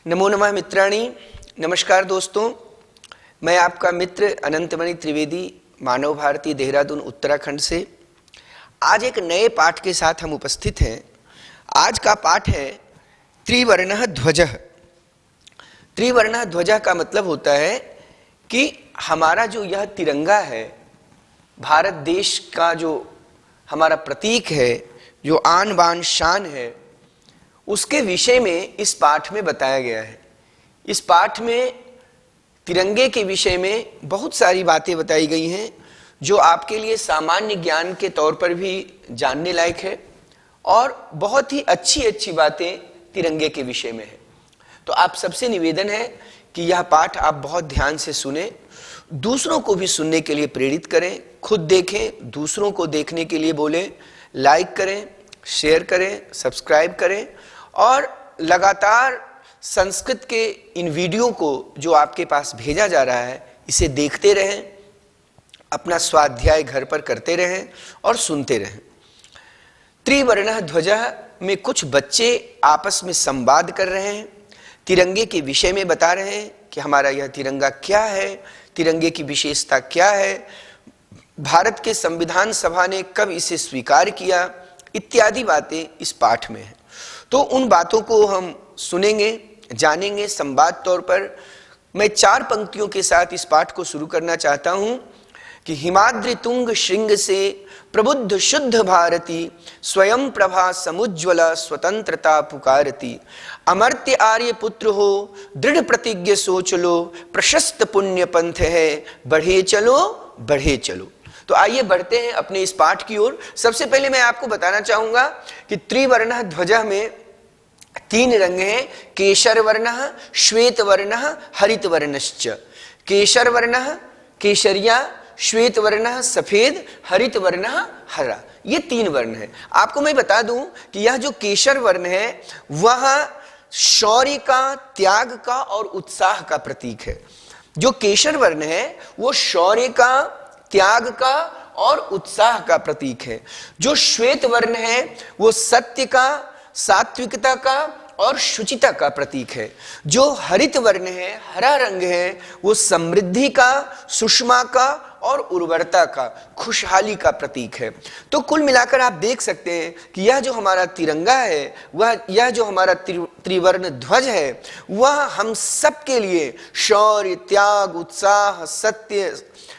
नमो नमः मित्राणि। नमस्कार दोस्तों, मैं आपका मित्र अनंतमणि त्रिवेदी, मानव भारती, देहरादून, उत्तराखंड से आज एक नए पाठ के साथ हम उपस्थित हैं। आज का पाठ है त्रिवर्णः ध्वजः। त्रिवर्णः ध्वजः का मतलब होता है कि हमारा जो यह तिरंगा है, भारत देश का जो हमारा प्रतीक है, जो आन बान शान है, उसके विषय में इस पाठ में बताया गया है। इस पाठ में तिरंगे के विषय में बहुत सारी बातें बताई गई हैं जो आपके लिए सामान्य ज्ञान के तौर पर भी जानने लायक है और बहुत ही अच्छी अच्छी बातें तिरंगे के विषय में है। तो आप सबसे निवेदन है कि यह पाठ आप बहुत ध्यान से सुने, दूसरों को भी सुनने के लिए प्रेरित करें, खुद देखें, दूसरों को देखने के लिए बोलें, लाइक करें, शेयर करें, सब्सक्राइब करें और लगातार संस्कृत के इन वीडियो को जो आपके पास भेजा जा रहा है इसे देखते रहें, अपना स्वाध्याय घर पर करते रहें और सुनते रहें। त्रिवर्णः ध्वजः में कुछ बच्चे आपस में संवाद कर रहे हैं, तिरंगे के विषय में बता रहे हैं कि हमारा यह तिरंगा क्या है, तिरंगे की विशेषता क्या है, भारत के संविधान सभा ने कब इसे स्वीकार किया, इत्यादि बातें इस पाठ में है। तो उन बातों को हम सुनेंगे, जानेंगे संवाद तौर पर। मैं 4 पंक्तियों के साथ इस पाठ को शुरू करना चाहता हूं कि हिमाद्रि तुंग श्रृंग से प्रबुद्ध शुद्ध भारती, स्वयं प्रभा समुज्ज्वला स्वतंत्रता पुकारती, अमर्त्य आर्य पुत्र हो दृढ़ प्रतिज्ञ सोच लो, प्रशस्त पुण्य पंथ है बढ़े चलो बढ़े चलो। तो आइए बढ़ते हैं अपने इस पाठ की ओर। सबसे पहले मैं आपको बताना चाहूंगा कि त्रिवर्णः ध्वजः में 3 रंग हैं, केशर वर्णः, श्वेत वर्णः, हरित वर्णश्च। केशर वर्णः केशरिया, श्वेत वर्णः सफेद, हरित वर्णः हरा। ये 3 वर्ण हैं। आपको मैं बता दूं कि यह जो केशर वर्ण है वह शौर्य का, त्याग का और उत्साह का प्रतीक है। जो केशर वर्ण है वो शौर्य का, त्याग का और उत्साह का प्रतीक है। जो श्वेत वर्ण है वो सत्य का, सात्विकता का और शुचिता का प्रतीक है। जो हरित वर्ण है, हरा रंग है, वो समृद्धि का, सुषमा का और उर्वरता का, खुशहाली का प्रतीक है। तो कुल मिलाकर आप देख सकते हैं कि यह जो हमारा तिरंगा है, यह जो हमारा त्रिवर्ण ध्वज है, वह हम सब के लिए शौर्य, त्याग, उत्साह, सत्य,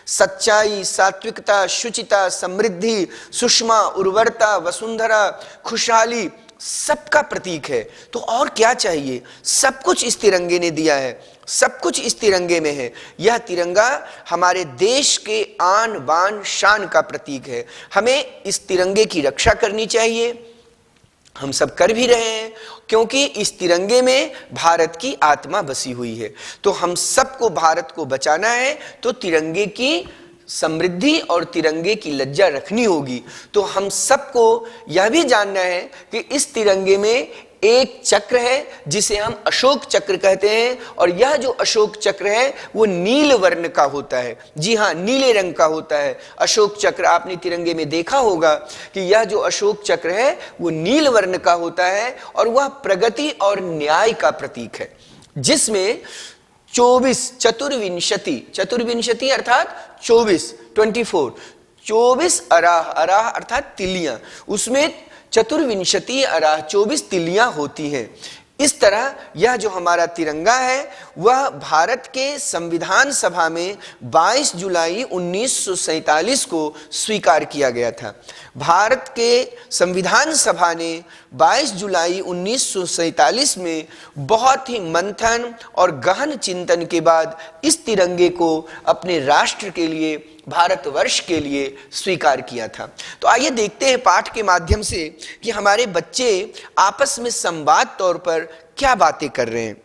सच्चाई, सात्विकता, शुचिता, समृद्धि, सुषमा, उर्वरता, वसुंधरा, खुशहाली सबका प्रतीक है। तो और क्या चाहिए? सब कुछ इस तिरंगे ने दिया है, सब कुछ इस तिरंगे में है। यह तिरंगा हमारे देश के आन बान शान का प्रतीक है। हमें इस तिरंगे की रक्षा करनी चाहिए, हम सब कर भी रहे हैं, क्योंकि इस तिरंगे में भारत की आत्मा बसी हुई है। तो हम सबको भारत को बचाना है तो तिरंगे की समृद्धि और तिरंगे की लज्जा रखनी होगी। तो हम सबको यह भी जानना है कि इस तिरंगे में एक चक्र है जिसे हम अशोक चक्र कहते हैं, और यह जो अशोक चक्र है वो नील वर्ण का होता है। जी हाँ, नीले रंग का होता है अशोक चक्र। आपने तिरंगे में देखा होगा कि यह जो अशोक चक्र है वो नील वर्ण का होता है और वह प्रगति और न्याय का प्रतीक है, जिसमें 24 चतुर्विंशति अर्थात 24 अराह अर्थात तिलियां, उसमें चतुर्विंशति अराह 24 तिलियां होती हैं। इस तरह यह जो हमारा तिरंगा है वह भारत के संविधान सभा में 22 जुलाई 1947 को स्वीकार किया गया था। भारत के संविधान सभा ने 22 जुलाई 1947 में बहुत ही मंथन और गहन चिंतन के बाद इस तिरंगे को अपने राष्ट्र के लिए, भारतवर्ष के लिए स्वीकार किया था। तो आइए देखते हैं पाठ के माध्यम से कि हमारे बच्चे आपस में संवाद तौर पर क्या बातें कर रहे हैं।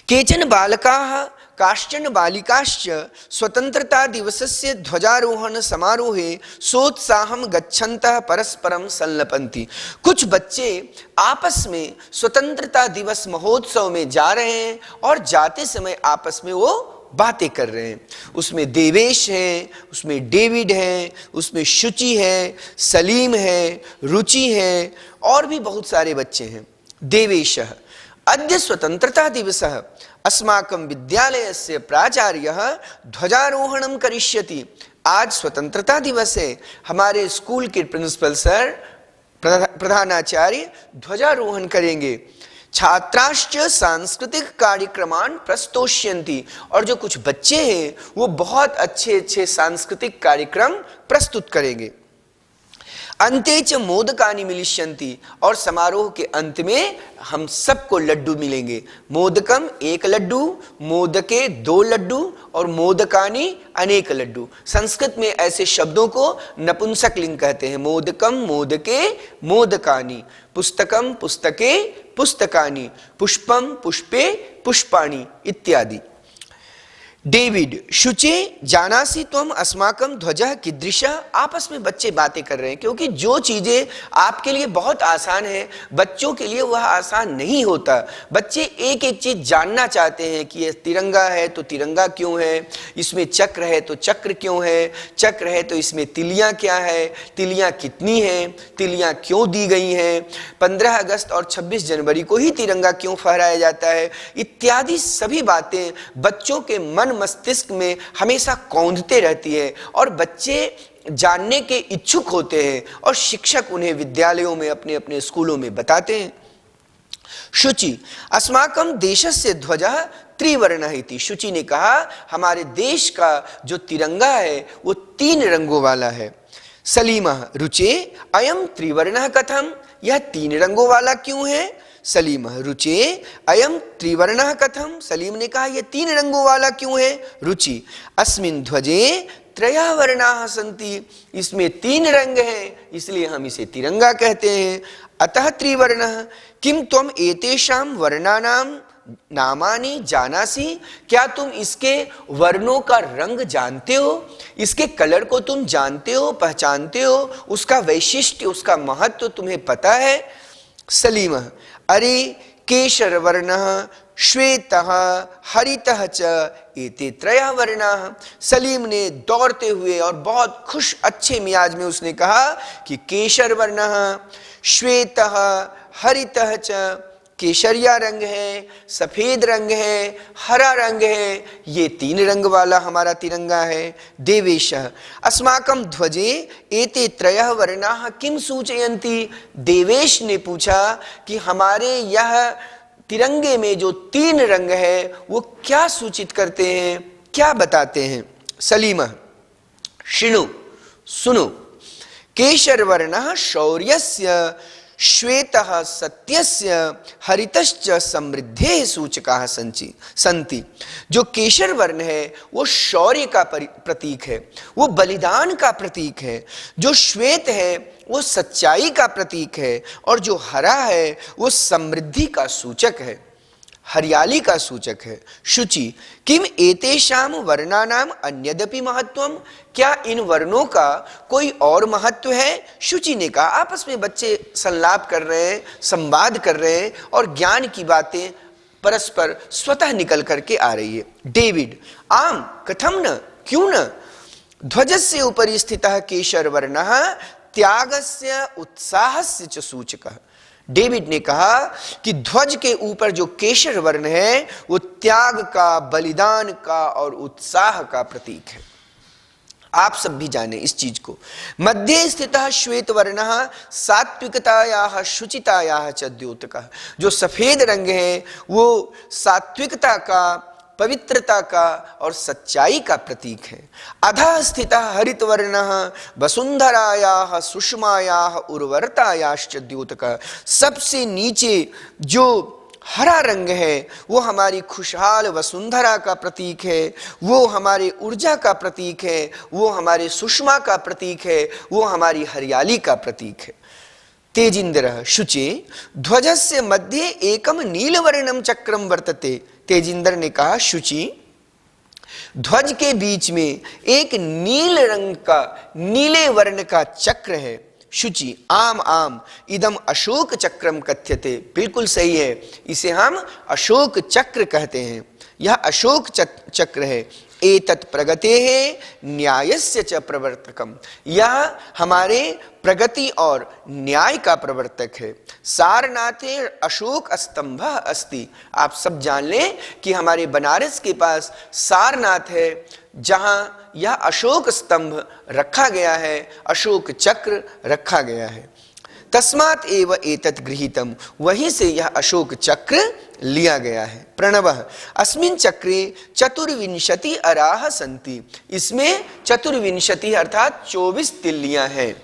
केचन बालकाः काश्चन बालिकाश्च स्वतंत्रता दिवसस्य ध्वजारोहण समारोहे सोत्साहं गच्छन्तः परस्परं संलपन्ति। कुछ बच्चे आपस में स्वतंत्रता दिवस महोत्सव में जा रहे हैं और जाते समय आपस में वो बातें कर रहे हैं। उसमें देवेश है, उसमें डेविड है, उसमें शुचि है, सलीम है, रुचि है और भी बहुत सारे बच्चे हैं। देवेशः अद्य स्वतंत्रता दिवसः अस्माकं विद्यालयस्य प्राचार्यः ध्वजारोहणं करिष्यति। आज स्वतंत्रता दिवस है, हमारे स्कूल के प्रिंसिपल सर प्रधानाचार्य ध्वजारोहण करेंगे। छात्राश्च सांस्कृतिक कार्यक्रमान प्रस्तोष्यन्ति, और जो कुछ बच्चे हैं वो बहुत अच्छे अच्छे सांस्कृतिक कार्यक्रम प्रस्तुत करेंगे। अन्ते च मोदकानि मिलिष्यन्ति, और समारोह के अंत में हम सबको लड्डू मिलेंगे। मोदकम एक लड्डू, मोदके दो लड्डू, और मोदकानि अनेक लड्डू। संस्कृत में ऐसे शब्दों को नपुंसक लिंग कहते हैं। मोदकम मोदके मोदकानि, पुस्तकम पुस्तके पुस्तकानि, पुष्पम पुष्पे पुष्पाणि इत्यादि। डेविड, शुचे जानासी त्वम अस्माकं ध्वजः कीदृशः। आपस में बच्चे बातें कर रहे हैं, क्योंकि जो चीजें आपके लिए बहुत आसान है बच्चों के लिए वह आसान नहीं होता। बच्चे एक एक चीज जानना चाहते हैं कि ये तिरंगा है तो तिरंगा क्यों है, इसमें चक्र है तो चक्र क्यों है, चक्र है तो इसमें तिलियां क्या है, तिलियां कितनी है, तिलियां क्यों दी गई हैं, 15 अगस्त और 26 जनवरी को ही तिरंगा क्यों फहराया जाता है, इत्यादि सभी बातें बच्चों के मन मस्तिष्क में हमेशा कौंधते रहती है, और बच्चे जानने के इच्छुक होते हैं, और शिक्षक उन्हें विद्यालयों में अपने अपने स्कूलों में बताते हैं। शुचि, अस्माकं देशस्य ध्वजः त्रिवर्णः इति। शुचि ने कहा हमारे देश का जो तिरंगा है वो 3 रंगों वाला है। सलीमः, रुचे अयं त्रिवर्णः कथम, यह 3 रंगों वाला क्यों है। सलीमः, रुचे अयं त्रिवर्णः कथम, सलीम ने कहा यह 3 रंगों वाला क्यों है। रुचि, अस्मिन् ध्वजे त्रयः वर्णाः सन्ति, इसमें 3 रंग हैं इसलिए हम इसे तिरंगा कहते हैं। अतः त्रिवर्णः, किम त्वम एतेषां वर्णानां नामानि जानासि, क्या तुम इसके वर्णों का रंग जानते हो, इसके कलर को तुम जानते हो, पहचानते हो, उसका वैशिष्ट्य, उसका महत्व तुम्हें पता है। सलीमः, अरे केशर वर्णः श्वेतः हरितः च एते त्रयः वर्णाः। सलीम ने दौड़ते हुए और बहुत खुश अच्छे मियाज में उसने कहा कि केशर वर्णः, श्वेतः हरितः च, केशरिया रंग है, सफेद रंग है, हरा रंग है, ये 3 रंग वाला हमारा तिरंगा है। देवेशः, अस्माकं ध्वजे एते त्रयः वर्णाः किम सूचयन्ति। देवेश ने पूछा कि हमारे यह तिरंगे में जो 3 रंग है वो क्या सूचित करते हैं, क्या बताते हैं। सलीमः, शृणु, सुनो, केशर वर्णः शौर्यस्य, श्वेतः सत्यस्य, हरितश्च समृद्धेः सूचकाः सन्ति। जो केशर वर्ण है वो शौर्य का प्रतीक है, वो बलिदान का प्रतीक है। जो श्वेत है वो सच्चाई का प्रतीक है, और जो हरा है वो समृद्धि का सूचक है, हरियाली का सूचक है। शुचि, किम एतेषां वर्णानाम अन्यदपि महत्वम, क्या इन वर्णों का कोई और महत्व है। शुचि ने कहा, आपस में बच्चे संलाप कर रहे हैं, संवाद कर रहे हैं, और ज्ञान की बातें परस्पर स्वतः निकल करके आ रही है। डेविड, आम कथम न, क्यों न, ध्वजस्य उपरि स्थितः केशर वर्णः त्यागस्य उत्साहस्य च सूचकः। डेविड ने कहा कि ध्वज के ऊपर जो केशर वर्ण है वो त्याग का, बलिदान का और उत्साह का प्रतीक है। आप सब भी जाने इस चीज को। मध्य स्थितः श्वेत वर्णः सात्विकतायाः शुचितायाः च द्योतकः। जो सफेद रंग है वो सात्विकता का, पवित्रता का और सच्चाई का प्रतीक है। अधः स्थितः हरित वर्णः वसुंधरायाः सुषमायाः उर्वरतायाश्च द्योतकः। सबसे नीचे जो हरा रंग है वो हमारी खुशहाल वसुंधरा का प्रतीक है, वो हमारे ऊर्जा का प्रतीक है, वो हमारे सुषमा का प्रतीक है, वो हमारी हरियाली का प्रतीक है। तेजिंद्रः, शुचे ध्वजस्य मध्ये एकम नीलवर्णम चक्रम वर्तते। तेजिंद्र ने कहा, शुचि ध्वज के बीच में एक नील रंग का, नीले वर्ण का चक्र है। शुचि, आम आम इदम अशोक चक्रम कथ्यते। बिल्कुल सही है, इसे हम अशोक चक्र कहते हैं। यह अशोक चक्र है। एतत् प्रगतेः न्यायस्य च प्रवर्तकम, यह हमारे प्रगति और न्याय का प्रवर्तक है। सारनाथे अशोक स्तंभ अस्ति, आप सब जान लें कि हमारे बनारस के पास सारनाथ है, जहां यह अशोक स्तंभ रखा गया है, अशोक चक्र रखा गया है। तस्मात् एव एतत् गृहीतम, वहीं से यह अशोक चक्र लिया गया है। प्रणवः अस्मिन् चक्रे चतुर्विंशति अराः सन्ति, इसमें चतुर्विंशति अर्थात 24 तिल्लियां हैं।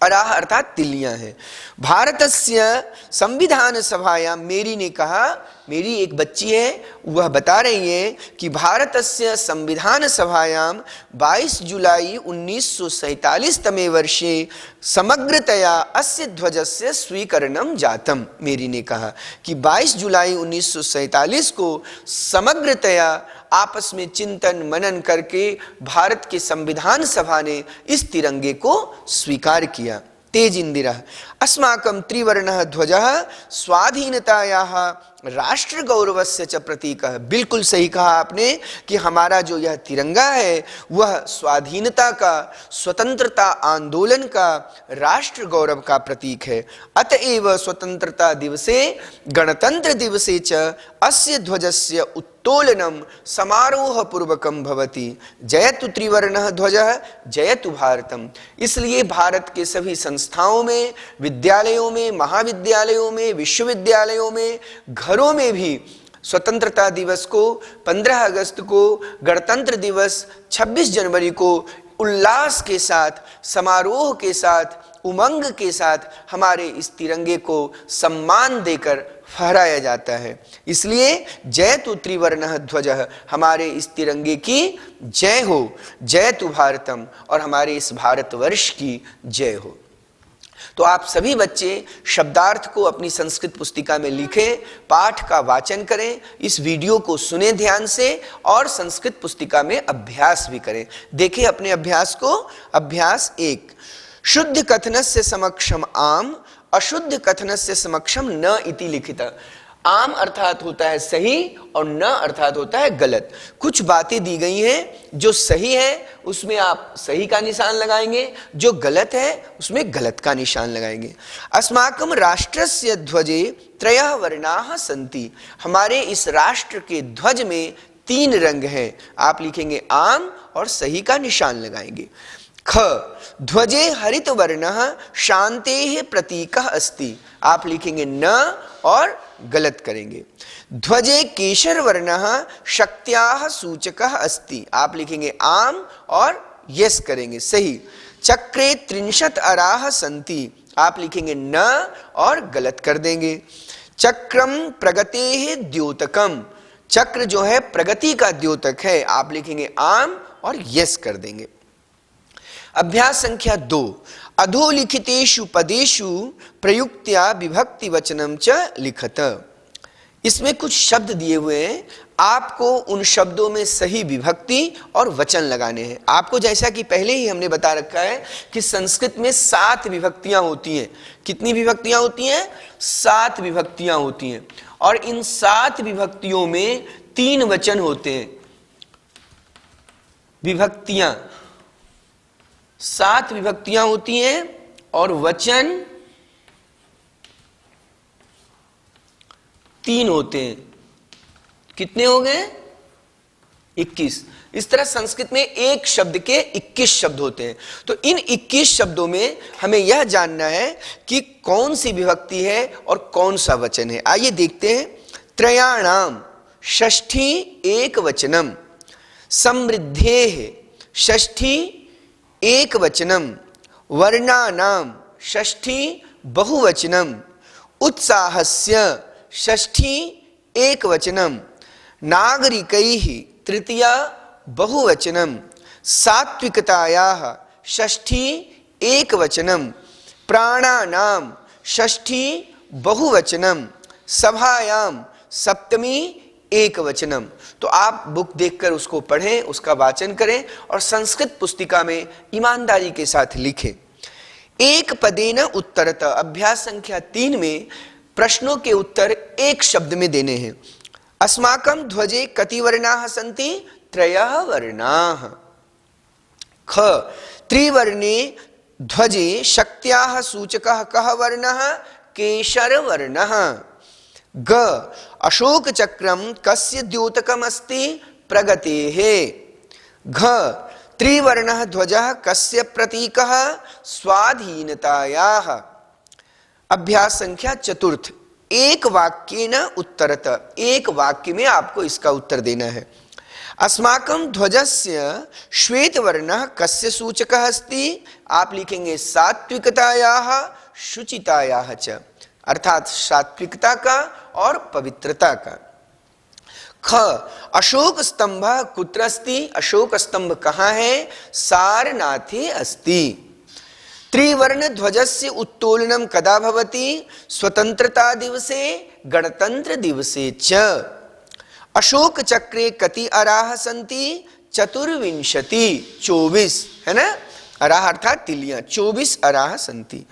अराह अर्थात तिल्लियां हैं। भारतस्य संविधान सभायां, मेरी ने कहा, मेरी एक बच्ची है, वह बता रही है कि भारतस्य संविधान सभायां 22 जुलाई 1947 तमे वर्षे समग्रतया अस्य ध्वजस्य स्वीकरणं जातम। मेरी ने कहा कि 22 जुलाई 1947 को समग्रतया आपस में चिंतन मनन करके भारत के संविधान सभा ने इस तिरंगे को स्वीकार किया। तेज इंदिरा अस्माकं त्रिवर्णः ध्वजः स्वाधीनतायाः राष्ट्र गौरवस्य च प्रतीकः। बिल्कुल सही कहा आपने कि हमारा जो यह तिरंगा है वह स्वाधीनता का, स्वतंत्रता आंदोलन का, राष्ट्र गौरव का प्रतीक है। अतएव स्वतंत्रता दिवसे गणतंत्र दिवसे च अस्य ध्वजस्य उत्तोलनम समारोह पूर्वकम भवति। जयतु त्रिवर्णः ध्वजः जयतु भारतम। इसलिए भारत के सभी संस्थाओं में, विद्यालयों में, महाविद्यालयों में, विश्वविद्यालयों में, घरों में भी स्वतंत्रता दिवस को, 15 अगस्त को, गणतंत्र दिवस 26 जनवरी को उल्लास के साथ, समारोह के साथ, उमंग के साथ हमारे इस तिरंगे को सम्मान देकर फहराया जाता है। इसलिए जयतु त्रिवर्णः ध्वजः, हमारे इस तिरंगे की जय हो, जयतु भारतम, और हमारे इस भारतवर्ष की जय हो। तो आप सभी बच्चे शब्दार्थ को अपनी संस्कृत पुस्तिका में लिखें, पाठ का वाचन करें, इस वीडियो को सुने ध्यान से और संस्कृत पुस्तिका में अभ्यास भी करें। देखें अपने अभ्यास को। अभ्यास 1, शुद्ध कथनस्य समक्षम आम, अशुद्ध कथनस्य समक्षम न इति लिखित। आम अर्थात होता है सही और न अर्थात होता है गलत। कुछ बातें दी गई हैं, जो सही है उसमें आप सही का निशान लगाएंगे, जो गलत है उसमें गलत का निशान लगाएंगे। अस्माकं राष्ट्रस्य ध्वजे त्रयः वर्णाः सन्ति, हमारे इस राष्ट्र के ध्वज में 3 रंग हैं। आप लिखेंगे आम और सही का निशान लगाएंगे। ख, ध्वजे हरित वर्णः शांतेः प्रतीकः अस्ति, आप लिखेंगे न और गलत करेंगे। ध्वजे केशर वर्णः शक्त्याः सूचकः अस्ति, आप लिखेंगे आम और यस करेंगे सही। चक्रे 30 अराः सन्ति, आप लिखेंगे न और गलत कर देंगे। चक्रम प्रगतेः द्योतकम, चक्र जो है प्रगति का द्योतक है, आप लिखेंगे आम और यस कर देंगे। अभ्यास संख्या 2, अधोलिखितेषु पदेषु प्रयुक्त्या विभक्ति वचनम च लिखत। इसमें कुछ शब्द दिए हुए हैं, आपको उन शब्दों में सही विभक्ति और वचन लगाने हैं। आपको जैसा कि पहले ही हमने बता रखा है कि संस्कृत में 7 विभक्तियां होती हैं। कितनी विभक्तियां होती हैं? 7 विभक्तियां होती हैं, और इन 7 विभक्तियों में 3 वचन होते हैं। विभक्तियां 7 विभक्तियां होती हैं और वचन 3 होते हैं। कितने हो गए? 21। इस तरह संस्कृत में एक शब्द के 21 शब्द होते हैं। तो इन 21 शब्दों में हमें यह जानना है कि कौन सी विभक्ति है और कौन सा वचन है। आइए देखते हैं। त्रयाणाम षष्ठी एक वचनम, समृद्धेः षष्ठी एक वचनम, वर्णानाम षष्ठी बहुवचनम, उत्साहस्य षष्ठी एक वचनम, नागरिकैः तृतीया बहुवचनम, सात्विकतायाः षष्ठी एक वचनम, प्राणानाम षष्ठी बहुवचनम, सभायाम सप्तमी एक वचनम। तो आप बुक देखकर उसको पढ़ें, उसका वाचन करें और संस्कृत पुस्तिका में ईमानदारी के साथ लिखें। एक पदेन उत्तरत, अभ्यास संख्या 3 में प्रश्नों के उत्तर एक शब्द में देने हैं। अस्माकं ध्वजे कति वर्णाः सन्ति? त्रयः वर्णाः। ख त्रिवर्णे ध्वजे शक्त्याः सूचकः कः वर्णः? केशरवर्णः। ग अशोक चक्रम कस्य द्योतकम अस्ति? प्रगतेः। घ त्रिवर्णः ध्वजः कस्य प्रतीकः? स्वाधीनतायाः। अभ्यास संख्या चतुर्थ। एक वाक्येन उत्तरत, एक वाक्य में आपको इसका उत्तर देना है। अस्माकं ध्वजस्य श्वेतवर्णः कस्य सूचकः अस्ति? आप लिखेंगे सात्विकतायाः शुचितायाः च, अर्थात सात्विकता का और पवित्रता का। ख अशोक स्तंभ कुत्र अस्ति? अशोक स्तंभ कहाँ है? सारनाथे अस्ति। त्रिवर्ण ध्वजस्य उत्तोलनं कदा भवति? स्वतंत्रता दिवसे, गणतंत्र दिवसे च। अशोक चक्रे कति अराः सन्ति? 24, 24 है ना, अराः अर्थात तिलियां, 24 अराः सन्ति।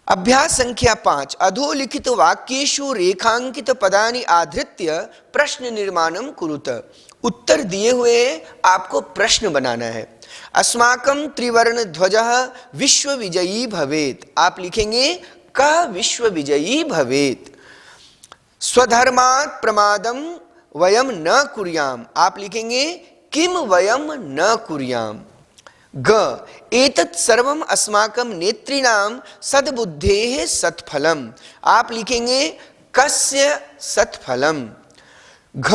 अभ्यास संख्या 5। अधोलिखित वाक्येषु रेखांकित पदानि आधृत्य प्रश्न निर्माणं कुरुत। उत्तर दिए हुए आपको प्रश्न बनाना है। अस्माकं त्रिवर्ण ध्वजः विश्व विजयी भवेत्। आप लिखेंगे कः विश्व विजयी भवेत्। स्वधर्मात् प्रमादं वयं न कुर्याम। आप लिखेंगे किम वयं न कुर्याम। ग एतत् सर्वम् अस्माकं नेतॄणां सद्बुद्धेः सत्फलम्। आप लिखेंगे कस्य सत्फलम्। घ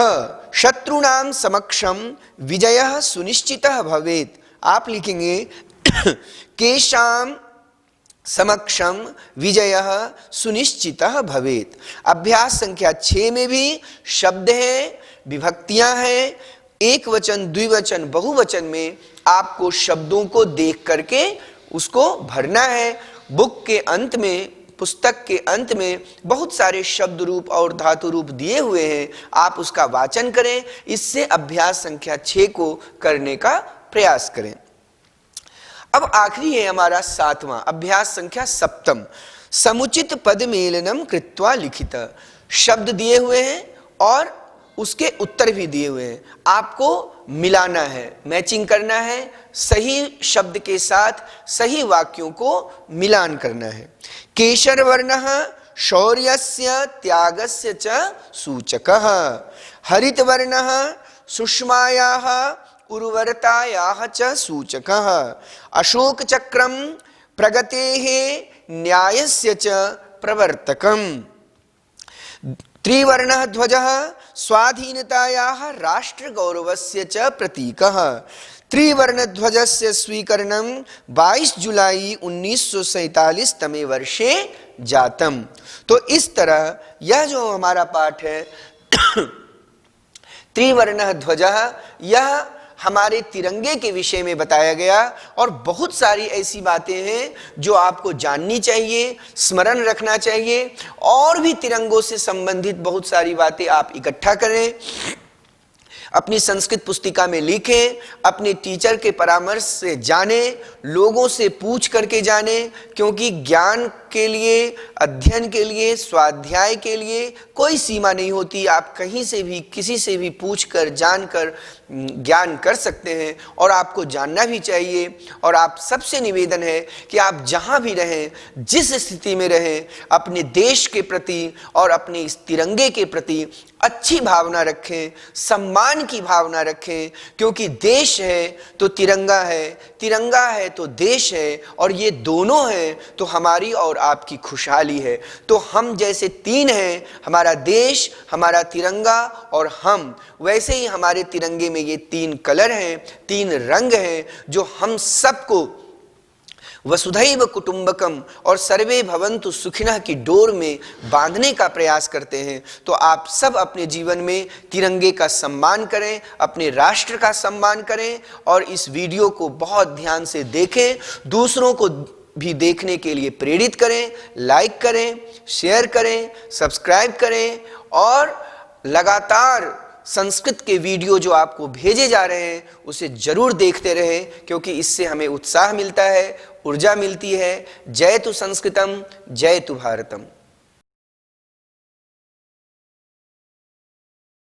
शत्रूणां समक्षं विजयः सुनिश्चितः भवेत्। आप लिखेंगे केषां समक्षम विजयः सुनिश्चितः भवेत्। अभ्यास संख्या 6 में भी शब्द हैं, विभक्तियां हैं, एक वचन, द्विवचन, बहुवचन में आपको शब्दों को देख करके उसको भरना है। बुक के अंत में, पुस्तक के अंत में बहुत सारे शब्द रूप और धातु रूप दिए हुए हैं, आप उसका वाचन करें। इससे अभ्यास संख्या 6 को करने का प्रयास करें। अब आखिरी है हमारा 7वां अभ्यास संख्या 7। समुचित पद मेलनम कृत्वा लिखित। शब्द दिए हुए हैं और उसके उत्तर भी दिए हुए हैं, आपको मिलाना है, मैचिंग करना है, सही शब्द के साथ सही वाक्यों को मिलान करना है। केशर वर्णः शौर्यस्य त्यागस्य च सूचकः। हरित वर्णः सुषमायाः उर्वरतायाः च सूचकः। अशोक चक्रम प्रगतेः न्यायस्य च प्रवर्तकम्। त्रिवर्णः ध्वजः स्वाधीनतायाः राष्ट्रगौरवस्य च प्रतीकः। त्रिवर्णध्वजस्य स्वीकरणं 22 जुलाई 1947 तमे वर्षे जातम। तो इस तरह यह जो हमारा पाठ है त्रिवर्णः ध्वजः, यह हमारे तिरंगे के विषय में बताया गया। और बहुत सारी ऐसी बातें हैं जो आपको जाननी चाहिए, स्मरण रखना चाहिए, और भी तिरंगों से संबंधित बहुत सारी बातें आप इकट्ठा करें, अपनी संस्कृत पुस्तिका में लिखें, अपने टीचर के परामर्श से जानें, लोगों से पूछ करके जानें, क्योंकि ज्ञान के लिए, अध्ययन के लिए, स्वाध्याय के लिए कोई सीमा नहीं होती। आप कहीं से भी, किसी से भी पूछकर, जानकर ज्ञान कर सकते हैं, और आपको जानना भी चाहिए। और आप सबसे निवेदन है कि आप जहाँ भी रहें, जिस स्थिति में रहें, अपने देश के प्रति और अपने इस तिरंगे के प्रति अच्छी भावना रखें, सम्मान की भावना रखें, क्योंकि देश है तो तिरंगा है, तिरंगा है तो देश है, और ये दोनों हैं तो हमारी और आपकी खुशहाली है। तो हम जैसे तीन हैं, हमारा देश, हमारा तिरंगा और हम, वैसे ही हमारे तिरंगे में ये 3 कलर हैं, 3 रंग हैं, जो हम सबको वसुधैव कुटुंबकम और सर्वे भवन्तु सुखिनः की डोर में बांधने का प्रयास करते हैं। तो आप सब अपने जीवन में तिरंगे का सम्मान करें, अपने राष्ट्र का सम्मान करें, और इस वीडियो को बहुत ध्यान से देखें, दूसरों को भी देखने के लिए प्रेरित करें, लाइक करें, शेयर करें, सब्सक्राइब करें, और लगातार संस्कृत के वीडियो जो आपको भेजे जा रहे हैं उसे जरूर देखते रहें, क्योंकि इससे हमें उत्साह मिलता है, ऊर्जा मिलती है। जय तु संस्कृतम, जय तु भारतम।